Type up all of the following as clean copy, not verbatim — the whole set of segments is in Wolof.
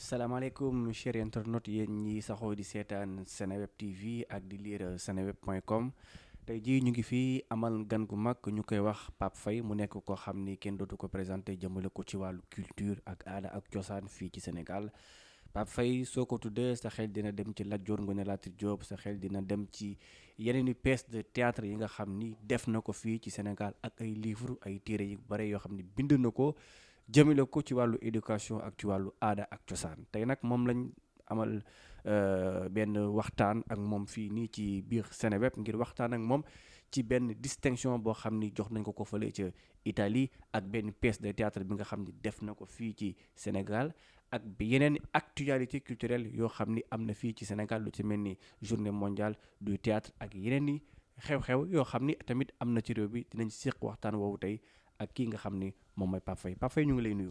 salaamaaleykum chers internautes yéen ñi saxoo di seetaan Seneweb TV ak di lire seneweb.com tey jii ñu ngi fii amal gan gu mag ñu koy wax Pape Faye mu nekk koo xam ni kenn dootu ko présenté jëmale ko ci wàllu culture ak aada ak cosaan fii ci Sénégal Pape Faye soo ko tuddee sa xel dina dem ci Lat Joor Ngoone Latyr Diop sa xel dina dem ci yeneen i pièces de théâtre yi nga xam ni def na ko fii ci Sénégal ak ay livres ay téere yu bare yoo xam ni bind na ko jëmale ko ci wàllu éducation ak ci wàllu aada ak cosaan tey nag moom lañ amal benn waxtaan ak moom fii nii ci biir Seneweb ngir waxtaan ak moom ci benn distinction boo xam ni jox nañ ko fële ca Italie ak benn pièce de théâtre bi nga xam ni def na ko fii ci Sénégal ak yeneen actualité culturelle yoo xam ni am na fii ci Sénégal lu ci mel ni journée mondiale du théâtre ak yeneen i xew-xew yoo xam ni tamit am na ci réew bi dinañ séq waxtaan woowu tey ak kii nga xam ni moom mooy Pape Faye Pape Faye ñu ngi lay nuyu.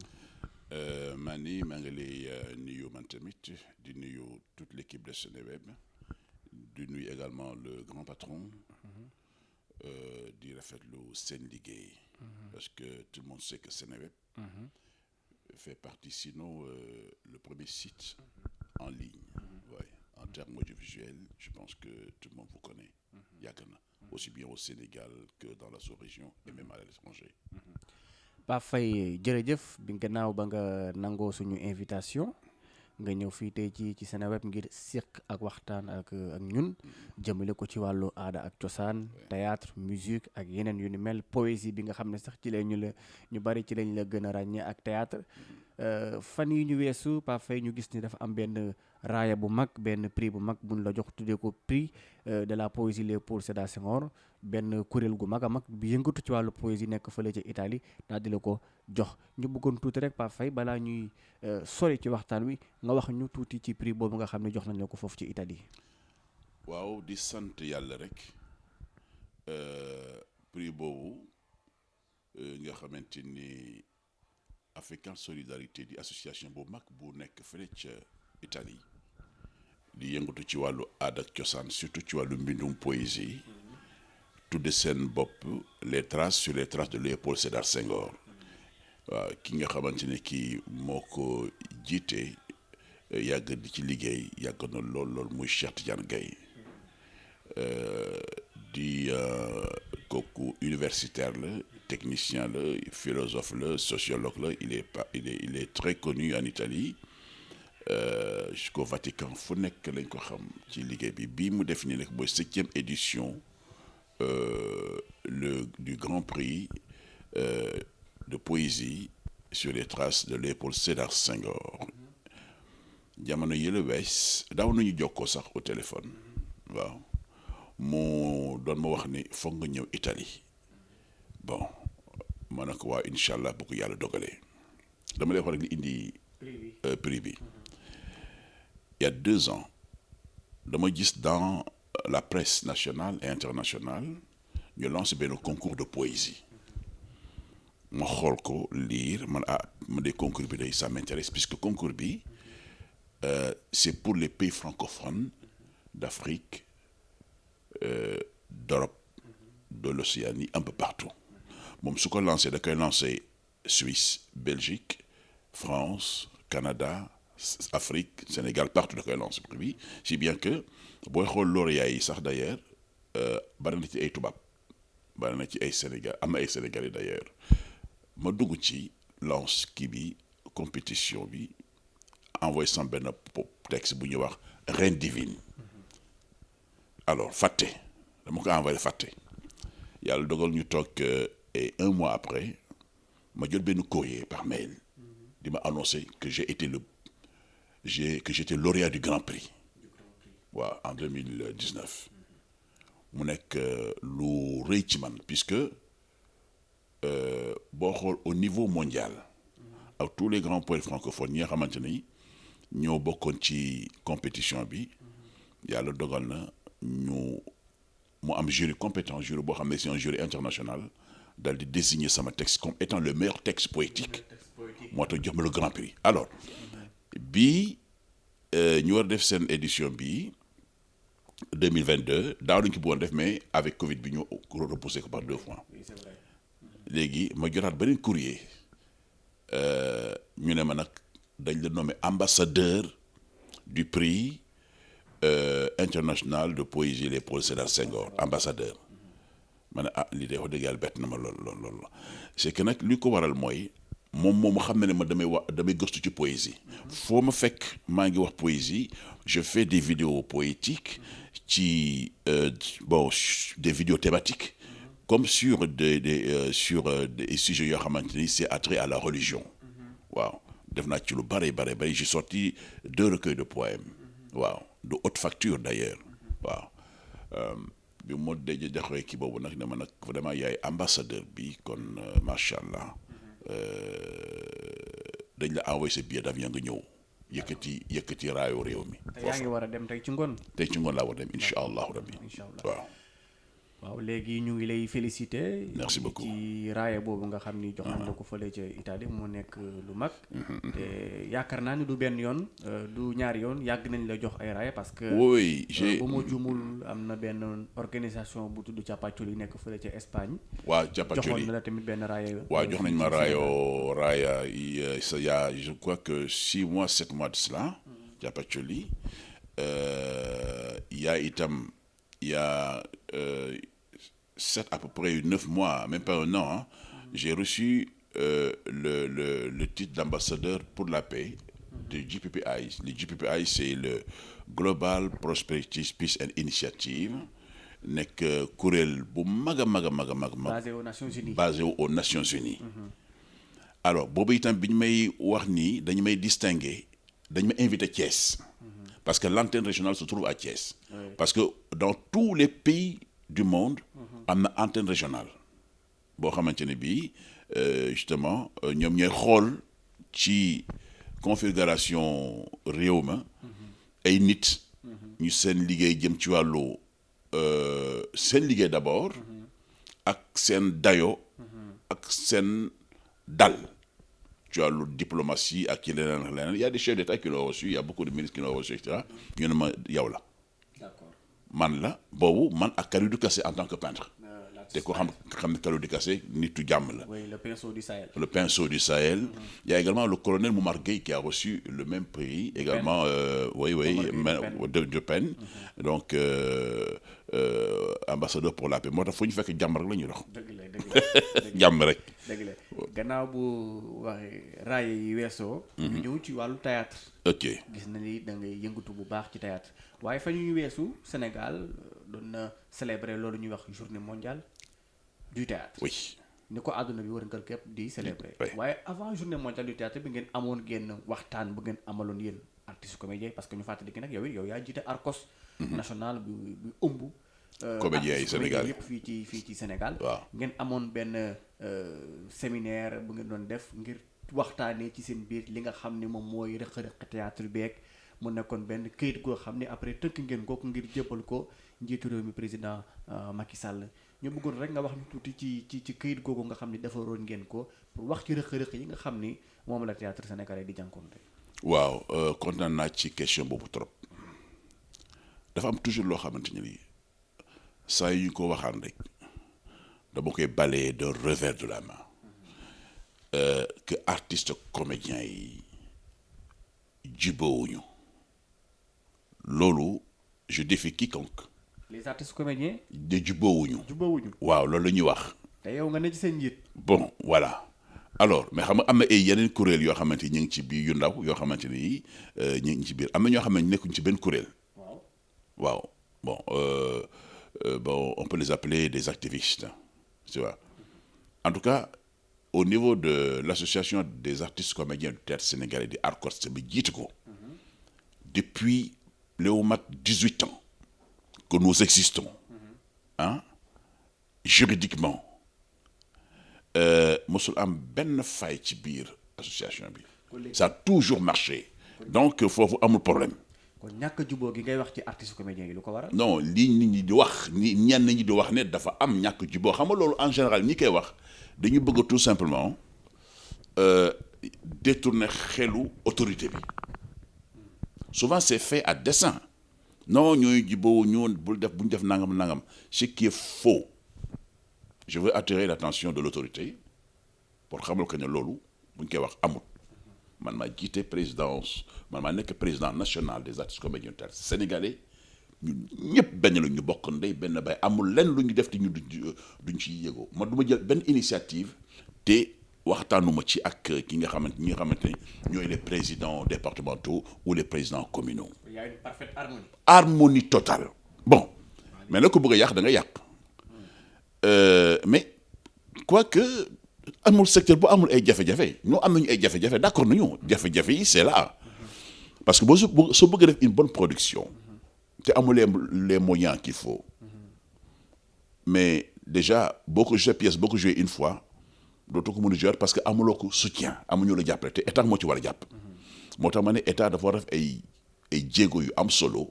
maa ngi lay nuyu man tamit di nuyu toute l'équipe de Seneweb di nuyu également le grand patron di rafetlu seen liggéey parce que tout le monde sait que Seneweb fait partie sinon le premier site en ligne ouais, en termes audiovisuels je pense que tout le monde vous connaît yàgg na aussi bien au Sénégal que dans la sous-région et même à l'étranger. Pape Faye jërëjëf bi gannaaw ba nga nangoo suñu invitation nga ñëw fii tey ci Seneweb ngir seq ak waxtaan ak ñun jëmale ko ci wàllu aada ak cosaan théâtre musique ak yeneen yu ni mel poésie bi nga xam ne sax ci la ñu bari ci lañ la gën a ràññee ak théâtre fan yi ñu weesu Pape Faye ñu gis ni dafa am benn raaya bu mag benn prix bu mag buñ la jox tuddee ko prix de la poésie Léopold Sédar Senghor benn kuréel gu mag a mag bi yëngatu ci wàllu poésie nekk fële ca Italie daal di la ko jox ñu bëggoon tuuti rek Pape Faye balaa ñuy sori ci waxtaan wi nga wax ñu tuuti ci prix boobu nga xam ne jox nañ la ko foofu ci Italie. waaw di sant yàlla rek prix boobu nga xamante ni African Solidarité di association bu mag bu nekk fële ca Italie di yëngatu ci wàllu aada ak cosaan surtout ci wàllu mbindum poésie tudde seen bopp les traces sur les traces de Léopold Sédar Senghor waaw ki nga xamante ne kii moo ko jiite yàgg di ci liggéey yàgg na lool muy Cheikh Tidiane Gaye di kooku universitaire la technicien la philosophe la sociologue la il est très connu en Italie jusqu'au Vatican fu nekk lañ ko xam ci liggéey bi mu def nii nag mooy 7e édition du Grand Prix de poésie sur les traces de Léopold Sédar Senghor jamono yële wees daaw nañu jokkoo sax au téléphone waaw mu doon ma wax ni foog nga ñëw Italie bon ma ne ko waa incha allah bu ko yàlla dogalee dama lay wax rek li indi prix bi il y a 2 ans dama gis dans la presse nationale et internationale ñu lancé benn concours de poésie ma xool ko lire man ma de concours bi day ça m'intéresse puisque concours bi c'est pour les pays francophones d'Afrique d'Europe de l'Océanie un peu partout moom su ko lancé da koy lancé Suisse Belgique France Canada Afrique Sénégal partout da koy lancé prix bi si bien que booy xool lauréats yi sax d'ailleurs bari na ci ay tubaab bari na ci ay Sénégal am na ay Sénégalais d'ailleurs ma dugg ci lance kii bi compétition bi envoyé sama benn texte bu ñuy wax Reine divine alors fàtte dama ko envoyé fàtte yàlla dogal ñu toog et 1 mois après ma jot benn courrier par mail di ma annoncé que j'étais lauréat du Grand Prix waaw en 2019 mu nekk lu rëy ci man puisque boo xool au niveau mondial ak tous les grands poètes francophones ñi nga xamante ni ñoo bokkoon ci compétition bi yàlla dogal na mu am jury compétent jury boo xam ne c'est un jury international dal di désigner sama texte comme étant le meilleur texte poétique moo tax jox ma le Grand Prix alors bii ñu war def seen édition bii 2022 daaw lañu ko bëggoon def mais avec Covid bi ñu repoussé ko par 2 fois léegi ma jotaat beneen courrier ñu ne ma nag dañ la nommé ambassadeur du prix international de poésie Léopold Sédar Senghor ambassadeur ma ne lii de wax dëgg yàlla bett na ma lool la c'est que nag li ko waral mooy moom xam na ne ma damay gëstu ci poésie foo ma fekk maa ngi wax poésie je fais des vidéos poétiques ci des vidéos thématiques comme sur des sujets yoo xamante ni c'est attrait à la religion waaw def naa ci lu bare j'ai sorti 2 recueils de poèmes waaw de haute facture d'ailleurs waaw bi moo déje jaxwee kii boobu nag ne ma nag vraiment yaay ambassadeur bi kon macha allah dañ la envoyé sa billet d'avion nga ñëw yëkkati raayu réew mi. te yaa ngi war a dem tey ci ngoon. tey ci ngoon laa war a dem incha allahu rabbi. waaw léegi ñu ngi lay féliciter. merci beaucoup ci raaya boobu nga xam ni jox nañ la ko fële ca Italie mu nekk lu mag. te yaakaar naa ni du benn yoon du ñaari yoon yàgg nañ la jox ay raaya parce que. oui bu ma juumul am na benn organisation bu tudd Capacoli nekk fële ca Espagne. waaw Capacoli joxoon na la tamit benn raaya. waaw jox nañ ma raaya y a je crois que 6 mois 7 mois de cela. Capacoli y a itam. Il y a 7 à peu près 9 mois, même pas un an, j'ai reçu le titre d'ambassadeur pour la paix de GPPI. Le GPPI, c'est le Global Prosperity Peace and Initiative, nekk kuréel bu mag a mag. basé aux Nations Unies. basé aux Nations Unies. Alors boobu itam bi ñu may wax nii dañu may distinguer dañu ma invité Thiès. Parce que l'antenne régionale se trouve à Thiès. Oui. Parce que dans tous les pays du monde, am na antenne régionale boo xamante ne bii justement ñoom ñooy xool ci configuration réew ma ay nit ñu seen liggéey jëm ci wàllu seen liggéey d'abord ak seen dayo ak seen dal ci wàllu diplomatie ak ci leneen il y a des chefs d'État qui l'ont reçu il y a beaucoup de ministres qui l'ont reçu et cetera ñu ne ma yow la. D'accord. Man la boobu man ak Kalidou Kassé en tant que peintre. te ko xam ne Kalidou Kassé nitu jàmm la. oui le pinceau du Sahel. Le pinceau du Sahel. Il y a également le colonel Moumar Gueye qui a reçu le même prix également de peine. Donc ambassadeur pour la paix moo tax fu ñu fekk jàmm rek la ñuy dox. dëgg la jàmm rek. dëgg la gannaaw bu waxee raaya yi weesoo. ñu ñëw ci wàllu théâtre. ok gis na ni da ngay yëngatu bu baax ci théâtre waaye fa ñu weesu Sénégal doon na célébrer loolu ñuy wax journée mondiale du théâtre. oui. ni ko àdduna bi wërngal képp di célébrer. waaye avant journée mondiale du théâtre bi ngeen amoon génn waxtaan bu ngeen amaloon yéen artistes comédiens parce que ñu fàttali ki nag yow yaa jiite Arcos. national bi ëmb. comédiens yi Sénégal yëpp fii ci Sénégal. waaw ngeen amoon benn séminaire bu ngeen doon def ngir waxtaanee ci seen biir li nga xam ne moom mooy rëq-rëq théâtre beeg mu nekkoon benn këyit goo xam ne après tënk ngeen ko ngir jébbal ko njiitu réew mi président Macky Sall ñu bëggoon rek nga wax ñu tuuti ci këyit googu nga xam ne defaroon ngeen ko pour wax ci rëq-rëq yi nga xam ni moom la théâtre sénégalais di jànkoonte. waaw kontaan naa ci question boobu trop dafa am toujours loo xamante ne nii saa yu ñu ko waxaan rek dama koy balayer d'un revers de la main que artistes comédiens yi jubóowuñu loolu je défie quiconque. les artistes comédiens. de jubóowuñu. waaw loolu la ñuy wax. te yow nga ne ci seen njiit. bon voilà alors mais xam nga am na ay yeneen kuréel yoo xamante ni ñu ngi ci biir yu ndaw yoo xamante ni ñu ngi ci biir am na ñoo xam ne nekkuñ ci benn kuréel. waaw bon on peut les appeler des activistes tu vois en tout cas au niveau de l'association des artistes comédiens du théâtre sénégalais di Arcos bi jiite ko depuis léegi mat 18 ans que nous existons juridiquement mosul am benn faille ci biir association bi ça a toujours marché donc foofu amul problème. kon ñàkk jubóo gi ngay wax ci artistes comédiens yi lu ko waral. non lii nit ñi di wax ñenn ñi di wax ne dafa am ñàkk jubóo xam nga loolu en général ñi koy wax dañu bëgg tout simplement détourner xelu autorité bi souvent c'est fait à dessein non ñooy jubóo ñoon bu ñu def nangam ce qui est faux je veux attirer l'attention de l'autorité pour xamal que ne loolu bu ñu koy wax amul man maa jiite présidence man maa nekk président national des artistes comédiens sénégalais ñun ñëpp benn la ñu bokk ndey benn bay amul lenn lu ñu def te ñu duñ ci yëgoo man du ma jël benn initiative te waxtaanuma ci ak ñi nga xamante ne ñooy les présidents départementaux ou les présidents communaux. Il y a une parfaite harmonie. Harmonie totale. Bon mais nag ku bëgg a yàq da nga yàq mais quoique amul secteur bu amul ay jafe-jafe ñoo am nañu ay jafe-jafe d'accord nañu jafe-jafe yi c'est là parce que soo bëgg a def une bonne production te amul les moyens qu'il faut mais déjà boo ko joué pièce boo ko joué une fois dootoo ko mën a jouer parce que amuloo ko soutien amuñu la jàppale te état moo ci war a jàpp moo tax ma ne état dafa war a def ay jéego yu am solo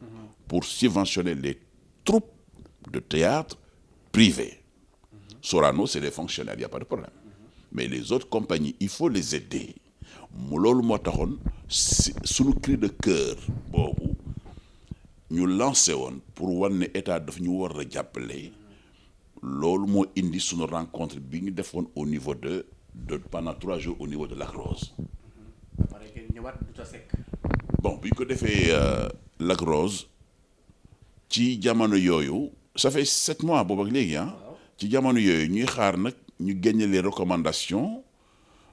pour subventionner les troupes de théâtre privées. Sorano c'est des fonctionnaires il y a pas de problème mais les autres compagnies il faut les aider mu loolu moo taxoon suñu cri de cœur boobu ñu lancé woon pour wan ne état daf ñu war a jàppale loolu moo indi suñu rencontre bi ñu defoon au niveau de pendant 3 jours au niveau de Lac Rose. Bon bi ñu ko defee Lac Rose ci jamono yooyu ça fait 7 mois boobu ak léegi ci jamono yooyu ñuy xaar nag ñu génne les recommandations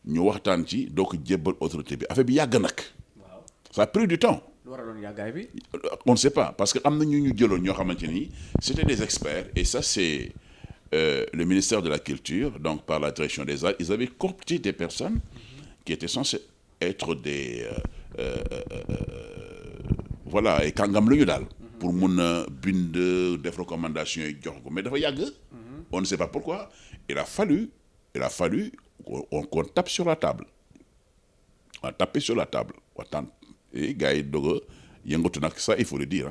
ñu waxtaan ci doo ko jébbal autorité bi affaire bi yàgg nag. Ça a pris du temps. lu waraloon yàggaay bi. On ne sait pas parce que am na ñu jëloon ñoo xamante ni c'était des experts et ça c'est le ministère de la Culture donc par la direction des arts ils avaient coopté des personnes qui étaient censées être des voilà ay kàngam la ñu daal. pour mun a bind def recommandations yi jox ko mais dafa yàgg. On ne sait pas pourquoi il a fallu qu'on tape sur la table on a tapé sur la table waxtaan et gars yi doog a yëngatu nag ça il faut le dire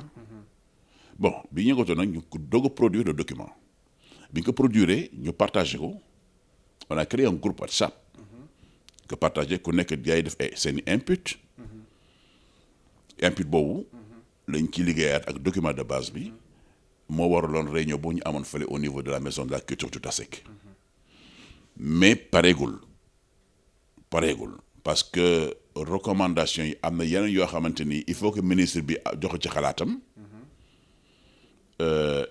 bon bi yëngatu nag ñu doog a produire le document bi ñu ko produire ñu partagé ko on a créé un groupe WhatsApp que partagé ku nekk gars yi def seen input boobu lañ ci liggéeyaat ak document de base bi moo waraloon réunion bu ñu amoon fële au niveau de la maison de la culture tout à sec mais pareegul parce que recommandation yi am na yeneen yoo xamante ni il faut que ministre bi joxe ci xalaatam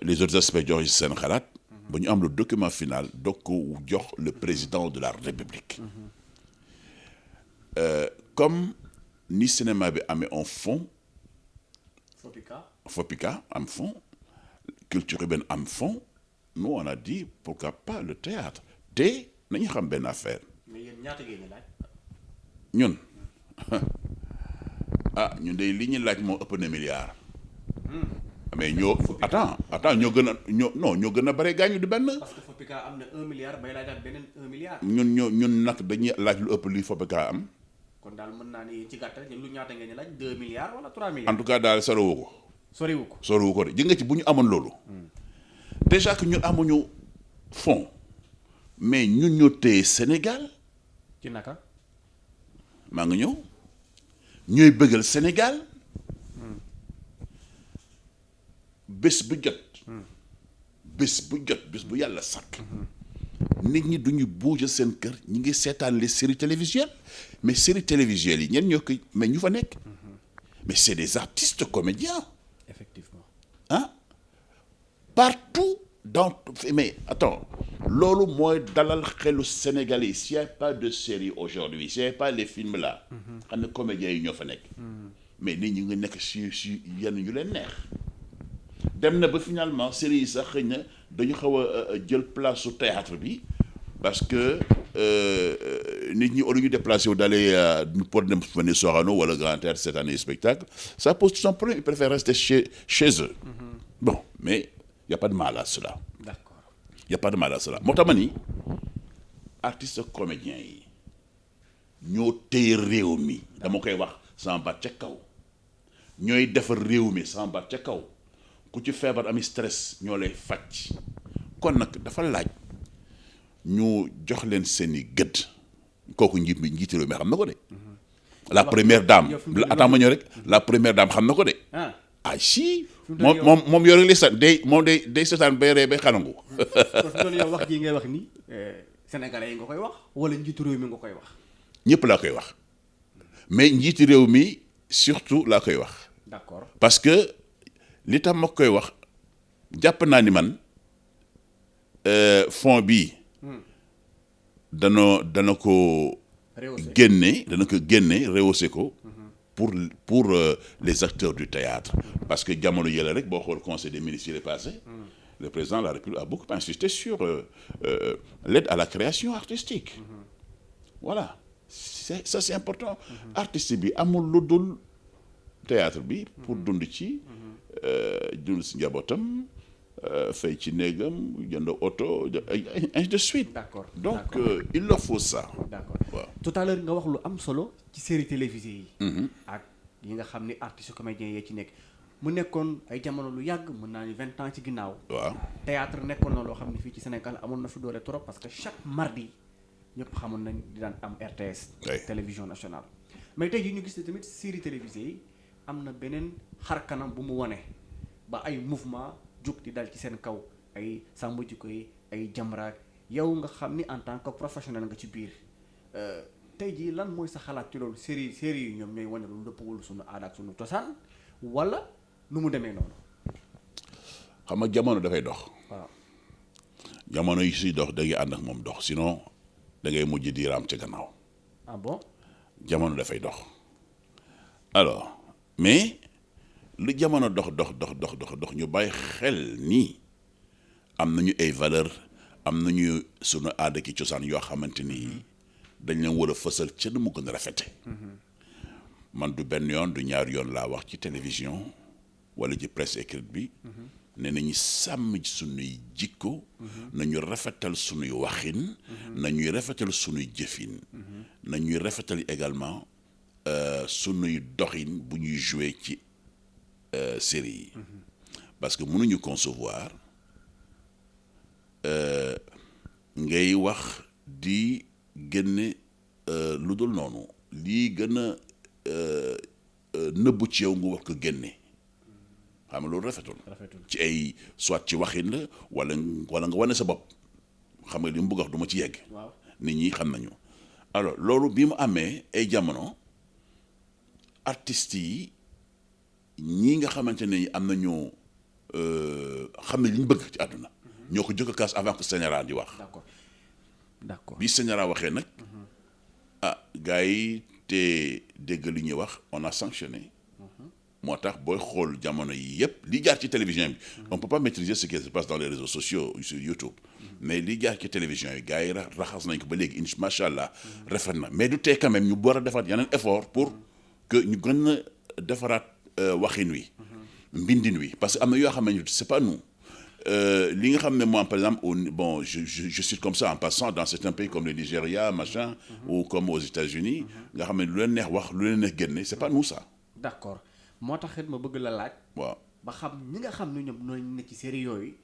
les autres aspects joxe ci seen xalaat ba ñu am le document final doog ko jox le président de la République comme ni cinéma bi amee un fonds FOPICA am fonds culture urbaine am fond nous on a dit pourquoi pas le théâtre te nañu xam benn affaire. mais yéen ñaata ngeen ñu laaj. ñun ñun de li ñu laaj moo ëpp na milliard. mais ñoo ñoo gën a bare gaañu du benn. parce que FOPICA am na 1 milliard bay laajaat beneen 1 milliard. ñun nag dañuy laaj lu ëpp li FOPICA am. kon daal mën naa ni ci gàttal lu ñaata ngeen ñu laaj 2 milliards wala 3 milliards. en tout cas daal soriwu ko. soriwu ko de ji nga ci bu ñu amoon loolu. déjà que ñun amuñu fonds mais ñun ñoo téye Sénégal. ci naka. maa ngi ñëw ñooy bëggal Sénégal bés bu yàlla sàkk nit ñi duñu bouger seen kër ñi ngi seetaan les séries télévisuelles mais séries télévisuelles yi ñenn ñoo koy mais ñu fa nekk mais c'est des artistes comédiens. Effectivement. Partout mais attends loolu mooy dalal xelu Sénégalais yi s'il y a pas de série aujourd'hui s'il y a pas les films là xam ne comédiens yi ñoo fa nekk mais nit ñi nga nekk si yenn yu leen neex dem na ba finalement série yi sax xëy na dañu xaw a jël place su théâtre bi parce que nit ñi au lieu ñu déplacé wu d'aller pour dem venir Sorano wala Grand Théâtre cette année spectacle ça pose tout son problème ils préfèrent rester chez eux bon mais y a pas de mal à cela. D'accord. Y a pas de mal à cela moo tax ma ni artistes comédiens yi ñoo téye réew mi dama koy wax sama baat ca kaw ñooy defar réew mi sama baat ca kaw ku ci feebar ami stress ñoo lay faj kon nag dafa laaj ñu jox leen seeni gëdd kooku njiitu réew mi xam na ko de. la première dame attends ma ñëw rek la première dame xam na ko de. si moom yore li sax day seetaan bay ree bay xalangu. kon fi doon yow wax ji ngay wax ni sénégalais yi nga koy wax wala njiitu réew mi nga koy wax. ñëpp laa koy wax mais njiiti réew mi surtout laa koy wax. d'accord parce que li tax ma koy wax jàpp naa ni man fond bi dana ko génne rehausser ko pour les acteurs du théâtre parce que jamono yële rek boo xool conseil des ministres yi est passé le président de la République a beaucoup insisté sur l'aide à la création artistique voilà c'est important artiste bi amul lu dul théâtre bi pour dund ci dund si njabootam fay ci néegam jënd oto ainsi de suite. d'accord donc il leur faut ça. d'accord waaw tout à l'heure nga wax lu am solo ci série télévisée yi. ak yi nga xam ni artistes comédiens yee ci nekk mu nekkoon ay jamono lu yàgg mën naa ni 20 ans ci ginnaaw. waaw théâtre nekkoon na loo xam ne fii ci Sénégal amoon na fi doole trop parce que chaque mardi ñëpp xamoon nañ di daan am RTS. télévision nationale. mais tey jii ñu gis ne tamit série télévisée yi am na beneen xar kanam bu mu wane ba ay mouvement jóg di dal ci seen kaw ay sàmm jikko yi ay jamraak yow nga xam ni en tant que professionnel nga ci biir tey jii lan mooy sa xalaat ci loolu série yi ñoom ñooy wane lu dëppwul suñu aada ak suñu cosaan wala nu mu demee noonu. xam nga jamono dafay dox. waaw jamono yi siy dox da ngay ànd ak moom dox sinon da ngay mujj diiraam ca gannaaw. ah bon. jamono dafay dox alors mais lu jamono dox ñu bàyyi xel ni am nañu ay valeur am nañu sunu aada ki cosaan yoo xamante ni dañ leen war a fësal ca nu mu gën a rafete man du benn yoon du ñaar yoon laa wax ci télévision wala ci presse écrite bi ne nañu sàmm sunuy jikko nañu rafetal sunuy waxin nañuy rafetal sunuy jëfin nañuy rafetal également sunuy doxin bu ñuy jouer ci série yi parce que mënuñu concevoir ngay wax di génne lu dul noonu lii gën a nëbbu ci yow nga war ko génne xam nga loolu rafetul ci ay soit ci waxin la wala nga wane sa bopp xam nga li mu bëgg wax du ma ci yegg nit ñi xam nañu alors loolu bi mu amee ay jamono artistes yi ñii nga xamante ne am nañu xam ne li ñu bëgg ci àdduna ñoo ko jëkk a kaas avant que Sénéra di wax d'accord bi Sénéra waxee nag gars yi te dégg li ñuy wax on a sanctionné moo tax booy xool jamono yi yëpp li jaar ci télévision bi on peut pas maîtriser ce qui se passe dans les réseaux sociaux sur YouTube mais li jaar ci télévision yi gars yi raxas nañ ko ba léegi macha allah rafet na mais du tee quand même ñu war a defaat yeneen effort pour que ñu gën a defaraat waxin wi mbindin wi parce que am na yoo xam ne c'est pas nous li nga xam ne moi par exemple bon je cite comme ça en passant dans certains pays comme le Nigeria machin ou comme aux États-Unis nga xam ne lu leen neex wax lu leen neex génne c'est pas nous ça. d'accord moo tax it ma bëgg la laaj. waaw ba xam ñi nga xam ne ñoom ñooy nekk ci série yooyu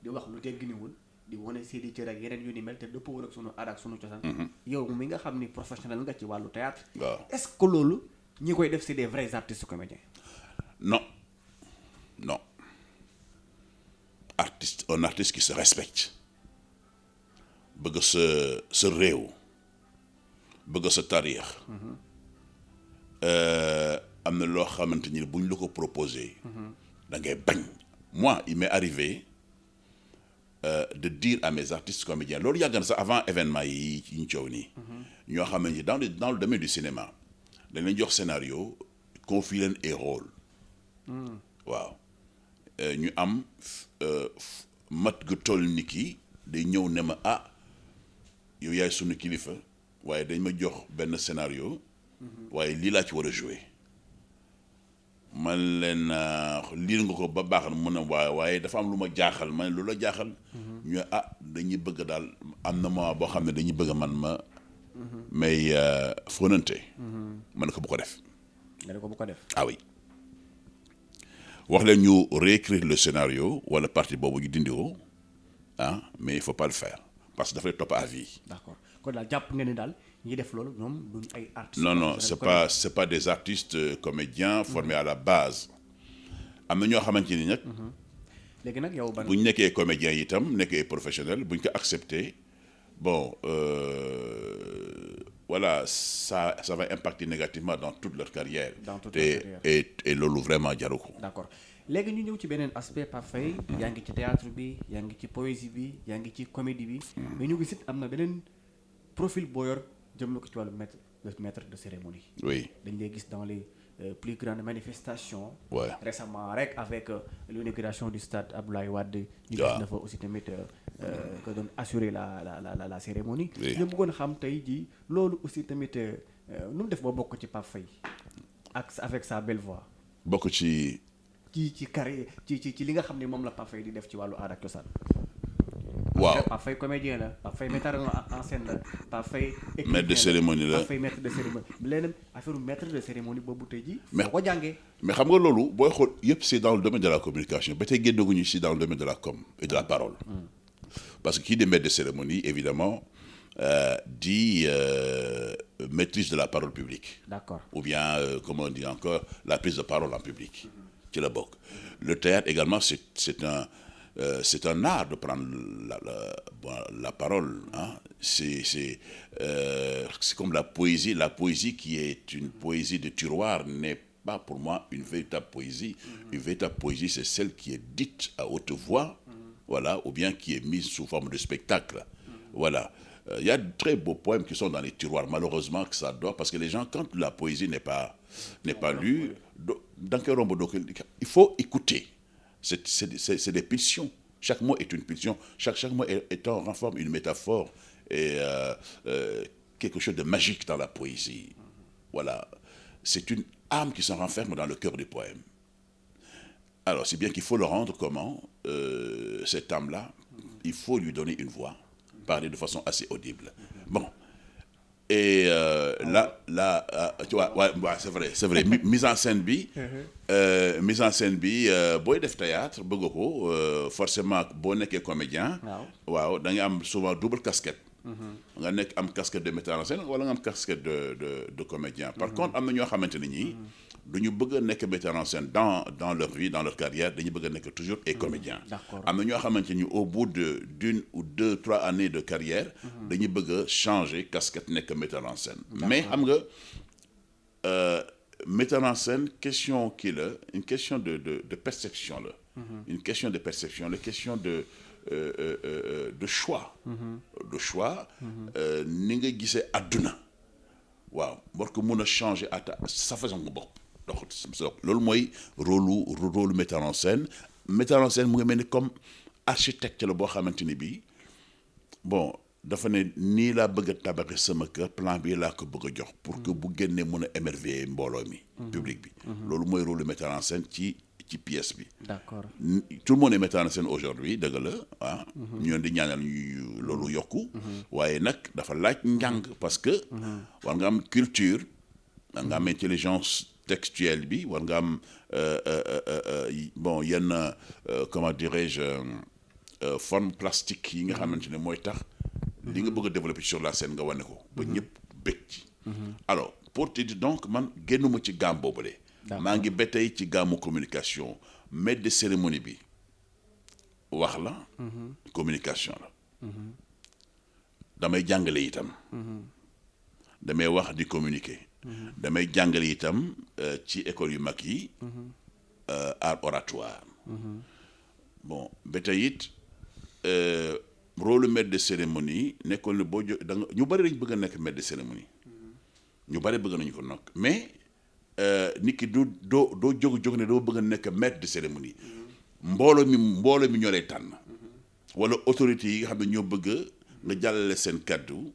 di wax lu tegginiwul di wane seeni cër ak yeneen yu ni mel te dëppoo ak sunu aada ak sunu cosaan. yow mi nga xam ni professionnel nga ci wàllu théâtre. waaw est-ce que loolu ñi koy def c'est des vrais artistes comédiens. non un artiste qui se respecte bëgg sa réew bëgg sa taarix am na loo xamante ni bu ñu la ko proposé da ngay bañ. Moi il m'est arrivé de dire à mes artistes comédiens loolu yàgg na sax avant événement yi ñu coow nii ñoo xam ne dans le domaine du cinéma dañ leen jox scénario confie leen ay rôle waaw ñu am mat gu toll ni kii day ñëw ne ma yow yaay sunu kilifa waaye dañ ma jox benn scénario waaye lii laa ci war a jouer man leen liir nga ko ba baax na mun a waaye dafa am lu ma jaaxal man lu la jaaxal ñu dañuy bëgg daal am na moment boo xam ne dañuy bëgg man ma may fóonante man ko bu ko def nga ne ko bu ko def oui wax leen ñu réécrire le scénario wala partie boobu ñu dindi ko mais il faut pas le faire parce que dafay topp à vie. d'accord kon daal jàpp nga ni daal ñi def loolu ñoom duñ ay artistes. non c'est pas des artistes comédiens formés à la base am na ñoo xamante ni nag. léegi nag yow ban bu ñu nekkee comédiens yi itam nekkee professionnel bu ñu ko accepté bon voilà ça va impacter négativement dans toute leur carrière. Dans toute leur carrière. et loolu vraiment jaru ko. d'accord léegi ñu ñëw ci beneen aspect Pape Faye yaa ngi ci théâtre bi yaa ngi ci poésie bi yaa ngi ci comédie bi mais ñu gis it am na beneen profil boo yor jëm ko ci wàllu maître de cérémonie. oui dañ lay gis dans les plus grandes manifestations. Ouais. Récemment rek avec l'inauguration du stade Abdoulaye Wade. ñu gis na fa aussi tamit que doon assurer la cérémonie. Oui. ñu bëggoon xam tey jii loolu aussi tamit nu mu def ba bokk ci Pape Faye ak avec sa belle voix. bokk ci. ci carré ci li nga xam ne moom la Pape Faye di def ci wàllu aada ak cosaan. waaw Pape Faye comédien la Pape Faye metteur en scène la Pape Faye maître de cérémonie la Pape Faye maître de cérémonie leneen affaire maître de cérémonie boobu tey jii. mais foo ko jàngee. mais xam nga loolu booy xool yëpp c'est dans le domaine de la communication ba tey génnaguñu si dans le domaine de la com et de la parole. parce que kii di maître de cérémonie évidemment dit maîtrise de la parole publique. D'accord. Ou bien comment on dit encore la prise de parole en public. ci la bokk. Le théâtre également c'est un art de prendre la parole, hein. C'est comme la poésie. La poésie qui est une poésie de tiroir n'est pas pour moi une véritable poésie. Une véritable poésie, c'est celle qui est dite à haute voix, voilà, ou bien qui est mise sous forme de spectacle. Voilà. Il y a de très beaux poèmes qui sont dans les tiroirs. Malheureusement que ça dort, parce que les gens, quand la poésie n'est pas lue, il faut écouter. C'est des pulsions. Chaque mot est une pulsion. Chaque mot renforme une métaphore et quelque chose de magique dans la poésie. Voilà. C'est une âme qui se renferme dans le cœur du poème. Alors, c'est bien qu'il faut le rendre comment cette âme-là, il faut lui donner une voix, parler de façon assez audible. Bon. Et là, tu vois, ouais, c'est vrai. Mise en scène bi, booy def théâtre bëgg ko forcément boo nekkee comédien. waaw da nga am souvent double casquette. nga nekk am casquette de metteur en scène wala nga am casquette de comédien. Par contre am na ñoo xamante ne ñii du ñu bëgg a nekk metteur en scène dans leur vie, dans leur carrière, dañu bëgg a nekk toujours et comédien. Am na ñoo xamante ni au bout d'une ou 2, 3 années de carrière dañu bëgg a changer casquette nekk metteur en scène. Mais xam nga metteur en scène question kii la une question de perception la. Une question de perception, la question de choix. De choix ni nga gisee àdduna. waaw war ko mën a changer à sa façon nga bopp. donc loolu mooy rôle metteur en scène. Metteur en scène mu ngi mel ni comme architecte la boo xamante ni bii bon dafa ne nii laa bëgg a tabaxee sama kër plan bi laa ko bëgg a jox pour que bu génnee mën a émerveiller mbooloo mi. public bi. loolu mooy rôle metteur en scène ci pièce bi. D'accord. Tout le monde est metteur en scène aujourd'hui dëgg la ah. ñu di ñaanal ñu loolu yokku. waaye nag dafa laaj njàng parce que. war nga am culture. war nga am intelligence textuelle bi war nga am bon yenn comment dirais-je forme plastique yi nga xamante ne mooy tax. li nga bëgg a développer sur la scène nga wane ko. ba ñëpp bëgg ci. alors pour te dire donc man génnuma ci gamme boobule. maa ngi ba tey ci gàmmu communication maître de cérémonie bi wax la. communication la. damay jàngale itam. damay wax di communiquer. damay jàngale itam ci école yu mag yi. art oratoire. bon ba tey it rôle maître de cérémonie nekkoon ne boo da nga ñu bëri dañu bëgg a nekk maître de cérémonie. ñu bëri bëgg nañu ko nokk mais. nit ki doo jóg ne doo bëgg a nekk maître de cérémonie. mbooloo mi ñoo lay tànn. wala autorité yi nga xam ne ñoo bëgg nga jàllale seen kàddu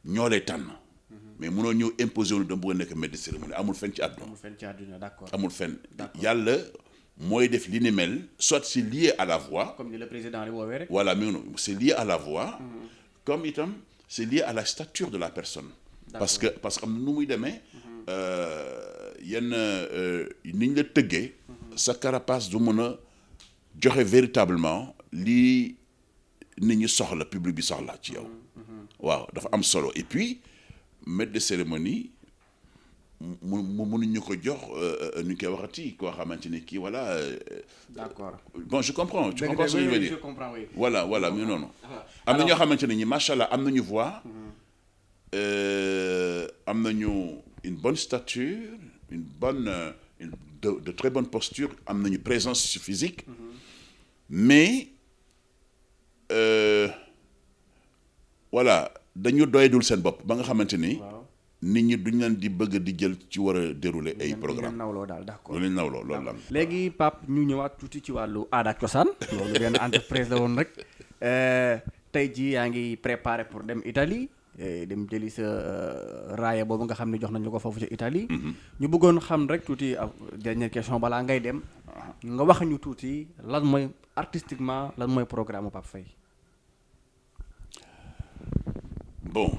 ñoo lay tànn. mais mënoo ñëw imposer wu dama bëgg a nekk maître de cérémonie amul fenn ci àdduna. D'accord. Amul fenn. Yàlla mooy def li ni mel soit c'est lié à la voix. Comme ni le président li woowee rek. Voilà mais non c'est lié à la voix. Comme itam c'est lié à la stature de la personne. parce que am na nu muy demee. yenn niñ la tëggee sa carapace du mën a joxe véritablement lii nit ñi soxla public bi soxla ci yow. waaw dafa am solo et puis maître de cérémonie mënuñu ko jox nu ñu koy waxati koo xamante ni kii voilà. D'accord. Bon je comprends. Tu comprends ce que je veux dire. Je comprends, oui. Voilà mais non. am na ñoo xamante ne ñi macha allah am nañu voix. am nañu une bonne stature, de très bonne posture, am nañu présence physique, mais voilà dañu doyadul seen bopp ba nga xamante ni. waaw nit ñi duñ leen di bëgg di jël ci war a dérouler ay programme nawloo daal d'accord. loolu lañ nawloo loolu la. léegi Pape ñu ñëwaat tuuti ci wàllu aada ak cosaan loolu benn entreprise la woon rek tey jii yaa ngi préparé pour dem Italie dem jëli sa raaya boobu nga xam ne jox nañ la ko foofu ci Italie. ñu bëggoon xam rek tuuti dernière question balaa ngay dem nga wax ñu tuuti lan mooy artistiquement lan mooy programme Pape Faye. bon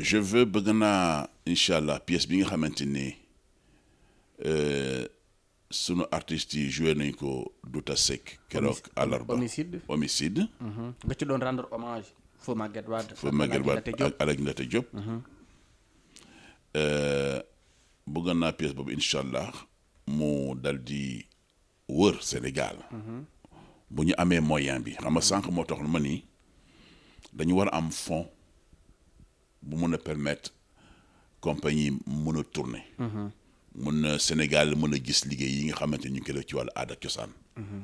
je veux bëgg naa incha allah pièce bi nga xamante ni sunu artistes yi joué nañ ko Douta Seck keroog àllarba homicide. nga ci doon rendre hommage Feu Maguette Wade ak Alaaji Ndate Diop. bëgg naa pièce boobu incha allah mu dal di wër Sénégal. bu ñu amee moyen bi xam nga sànq moo tax ma ni dañu war a am fond bu mun a permettre compagnie mun a tourner. mun na Sénégal mën a gis liggéey yi nga xamante ni ñu ngi koy def ci wàllu aada ak cosaan.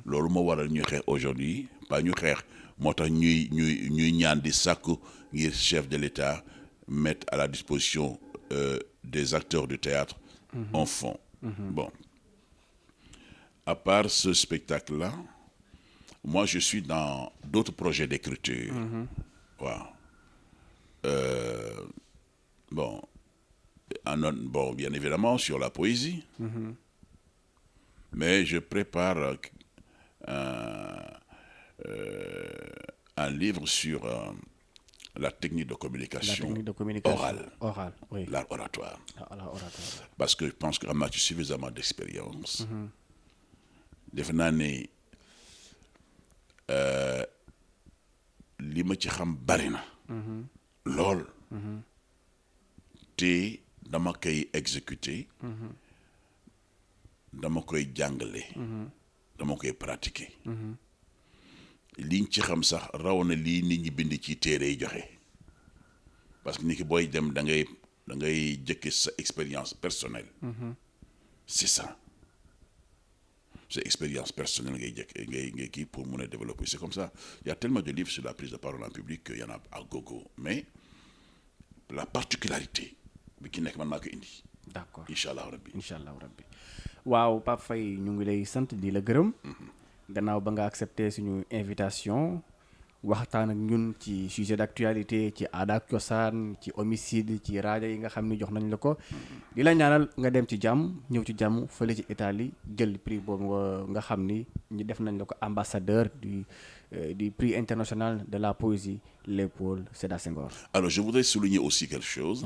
loolu moo waral ñuy xeex aujourd'hui pas ñu xeex moo tax ñuy ñaan di sàkku ngir chef de l'État mettre à la disposition des acteurs du théâtre un fonds. Bon, à part ce spectacle-là, moi je suis dans d'autres projets d'écriture. Waaw. Bon, bien évidemment sur la poésie, mais je prépare un livre sur la technique de communication, orale, oui. l'art oratoire. Parce que je pense que am naa ci suffisamment d'expérience. Defe naa ne li ma ci xam bari na. lool. te dama koy exécuter. dama koy jàngale. dama koy pratiquer. liñ ci xam sax raw na lii nit ñi bind ci téere yi joxe parce que nit ki booy dem da ngay jëkke sa expérience personnelle. c'est ça. sa expérience personnelle ngay jëkk ngay kii pour mun a développer c'est comme ça il y a tellement de livres sur la prise de parole en public qu'il y en a à gogo mais la particularité bi ki nekk man maa ko indi. d'accord incha allah rabbi. waaw Pape Faye ñu ngi lay sant di la gërëm. gannaaw ba nga accepté suñu invitation waxtaan ak ñun ci sujet d'actualité ci aada ak cosaan ci homicide ci rajo yi nga xam ni jox nañ la ko. di la ñaanal nga dem ci jàmm ñëw ci jàmm fële ci Italie jël prix boobu nga xam ni ñu def nañ la ko ambassadeur du prix international de la poésie Léopold Sédar Senghor. Alors je voudrais souligner aussi quelque chose.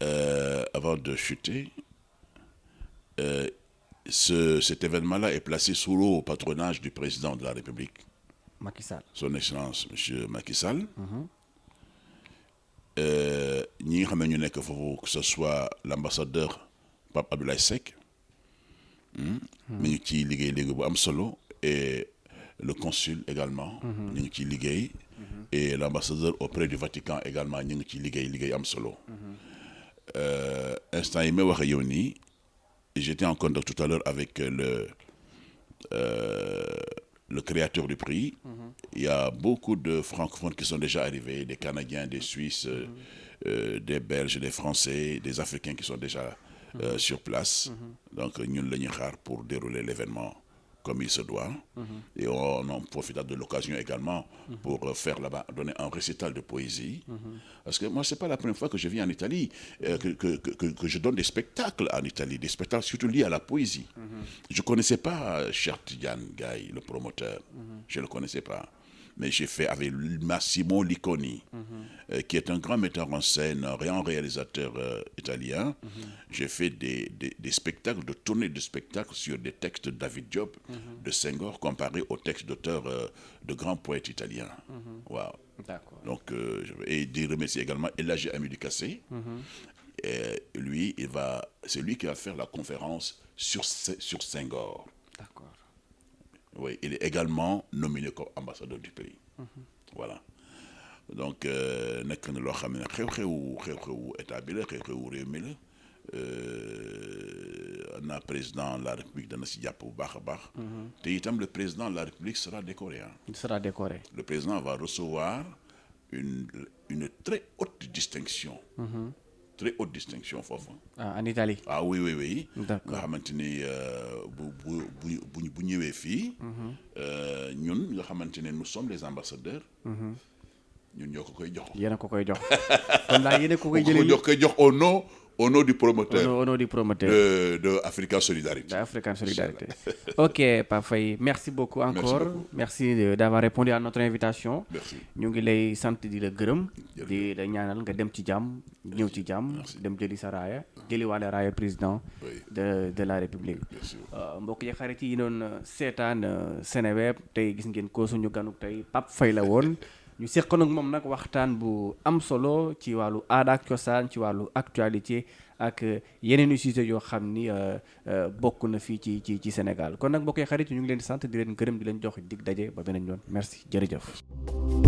Avant de chuter. Cet événement-là est placé sous le patronage du président de la République. Macky Sall. Son Excellence monsieur Macky Sall. ñi nga xam ne ñu nekk foofu que ce soit l'ambassadeur Pape Abdoulaye Seck. mi ngi ciy liggéey bu am solo et le consul également. ñu ngi ciy liggéey. et l'ambassadeur auprès du Vatican également ñu ngi ciy liggéey am solo. instant yi may wax ak yow nii. J'étais en contact tout à l'heure avec le créateur du prix. Il y a beaucoup de francophones qui sont déjà arrivés, des Canadiens, des Suisses, des Belges, des Français, des Africains qui sont déjà sur place. Donc, nous sommes là pour dérouler l'événement comme il se doit. Et on en profite de l'occasion également pour faire là-bas, donner un récital de poésie. Parce que moi, c'est pas la première fois que je viens en Italie, que je donne des spectacles en Italie, des spectacles surtout liés à la poésie. Je connaissais pas Cheikh Tidiane Gaye, le promoteur. Je le connaissais pas. Mais j'ai fait avec Massimo Licconi, qui est un grand metteur en scène, un réalisateur italien. J'ai fait des spectacles, de tournées de spectacles sur des textes de David Diop, de Senghor, comparés aux textes d'auteurs de grands poètes italiens. Wow. D'accord. Donc, et de remercier également Elhadji Amidou Kassé. Et lui, c'est lui qui va faire la conférence sur Senghor. D'accord. Oui, il est également nominé comme ambassadeur du pays. Voilà. donc nekk na loo xam ne xew-xewu état bi la xew-xewu réew mi la na président de la République dana si jàpp bu baax a baax. te itam le président de la République sera décoré. Il sera décoré. Le président va recevoir une très haute distinction. Très haute distinction foofu. En Italie. Ah oui. D'accord. nga xamante ni bu ñëwee fii. ñun nga xamante ne nous sommes les ambassadeurs. ñun ñoo ko koy jox. yéen a ko koy jox. kon daal yéen a ko koy jëlee ñoo koy jox au nom du promoteur. Au nom du promoteur. de African Solidarité. African Solidarité. Ok, Pape Faye, merci beaucoup encore. Merci d'avoir répondu à notre invitation. Merci. ñu ngi lay sant di la gërëm. di la ñaanal nga dem ci jàmm. ñëw ci jàmm. dem jëli sa raaya. jëliwaale raaya président. de la République. mbokk yi xarit yi doon seetaan Seneweb tey gis ngeen ko suñu ganuk tey Pape Faye la woon. ñu seqoon ak moom nag waxtaan bu am solo ci wàllu aada ak cosaan ci wàllu actualité ak yeneen i sujets yoo xam ni bokk na fii ci Sénégal kon nag mbokk yi xarit ñu ngi leen di sant di leen gërëm di leen jox dig daje ba beneen yoon merci jërëjëf.